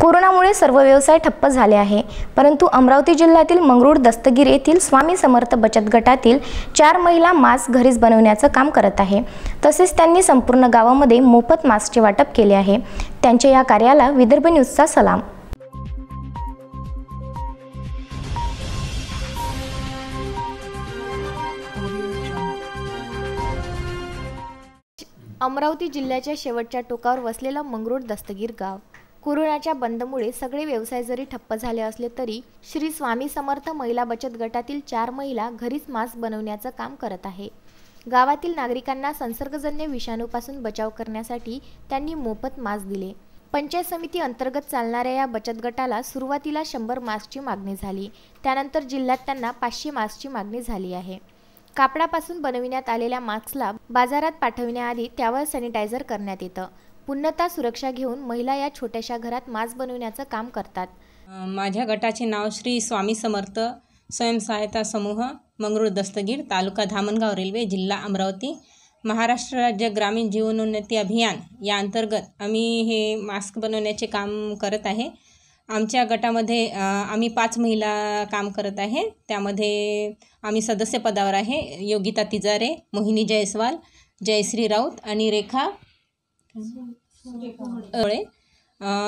कोरोनामुळे सर्व व्यवसाय ठप्प झाले आहे, परंतु अमरावती जिल्ह्यातील मंगरुळ दस्तगीर येथील स्वामी समर्थ बचत गटातील 4 महिला मास्क घरीच बनवण्याचं काम करत आहे। तसेच त्यांनी संपूर्ण गावामध्ये मोफत मास्कचे वाटप केले आहे। त्यांच्या या कार्याला विदर्भ न्यूजचा सलाम। अमरावती जिल्ह्याच्या शेवटच्या टोकावर वसलेला मंगरुळ दस्तगीर गाव कोरोनाच्या बंदमुळे सगळे व्यवसाय जरी ठप्प झाले असले तरी श्री स्वामी समर्थ महिला बचत गटातील 4 महिला घरीच मास्क बनवण्याचं काम करत आहे। गावातील नागरिकांना संसर्गजन्य विषाणूपासून बचाव करण्यासाठी त्यांनी मोफत मास्क दिले। पंचायत समिती अंतर्गत चालणाऱ्या या बचत गटाला सुरुवातीला 100 मास्कची मागणी झाली, त्यानंतर जिल्ह्यात त्यांना 500 मास्कची मागणी झाली आहे। कापडापासून बनविण्यात आलेल्या मास्कला बाजारात पाठविण्याआधी त्यावर सॅनिटायझर करण्यात येतं। पूर्णतः सुरक्षा घेऊन महिला या छोट्याशा घरात मास्क बनवण्याचं काम करतात। माझ्या गटाचे नाव श्री स्वामी समर्थ स्वयंसहायता समूह मंगरुळ दस्तगीर, तालुका धामणगाव रेल्वे, जिल्हा अमरावती, महाराष्ट्र राज्य ग्रामीण जीवनोन्नती अभियान या अंतर्गत आम्ही हे मास्क बनवण्याचे काम करत आहे। आमच्या गटामध्ये आम्ही 5 महिला काम करत आहे। त्यामध्ये आम्ही सदस्य पदावर आहे। योगिता तिजारे, मोहिनी जयस्वाल, जयश्री राऊत आणि रेखा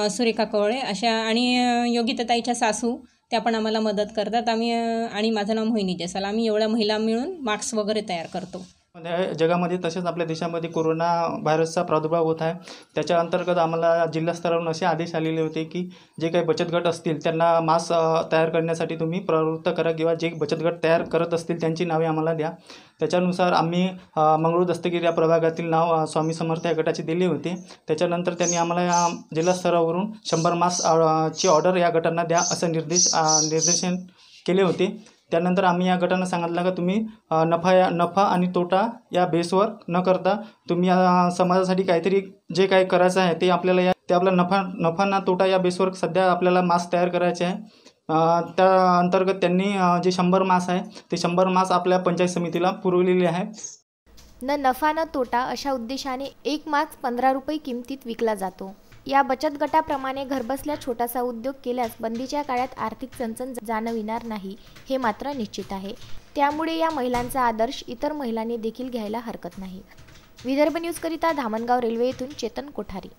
सुरेखा कवळे अशा, आणि योगिता ताईच्या सासू त्या पण आम्हाला मदत करतात। आम्ही आणि माझं नाव मोहिनी जयस्वाल, आम्ही एवढ्या महिला मिळून मास्क वगैरे तयार करतो। जगामध्ये तसेच आपल्या देशामध्ये कोरोना व्हायरसचा प्रादुर्भाव होत आहे। त्याच्या अंतर्गत आम्हाला जिल्हा स्तरावरून असे आदेश आलेले होते की जे काही बचत गट असतील त्यांना मास्क तयार करण्यासाठी तुम्ही प्रवृत्त करा, किंवा जे बचत गट तयार करत असतील त्यांची नावे आम्हाला द्या। त्याच्यानुसार आम्ही मंगरुळ दस्तगीर या प्रभागातील नाव स्वामी समर्थ या गटाचे दिले होते। त्याच्यानंतर त्यांनी आम्हाला या जिल्हा स्तरावरून 100 मास्कची ऑर्डर या गटांना द्या असं निर्देशन केले होते। त्यानंतर आम्ही या गटांना सांगितलं का तुम्ही नफा आणि तोटा या बेसवर न करता तुम्ही या समाजासाठी काहीतरी जे काही करायचं आहे ते आपल्याला आपला नफा ना तोटा या बेसवर सध्या आपल्याला मास्क तयार करायचे आहे। त्या अंतर्गत त्यांनी जे 100 मास्क आहे ते 100 मास्क आपल्या पंचायत समितीला पुरवलेले आहे। न नफा न तोटा अशा उद्देशाने एक मास्क 15 रुपये किमतीत विकला जातो। या बचत गटाप्रमाणे घरबसल्या छोटासा उद्योग केल्यास बंदीच्या काळात आर्थिक चणचण जाणविणार नाही, हे मात्र निश्चित आहे। त्यामुळे या महिलांचा आदर्श इतर महिलांनी देखील घ्यायला हरकत नाही। विदर्भ न्यूज करिता धामणगाव रेल्वे येथून चेतन कोठारी।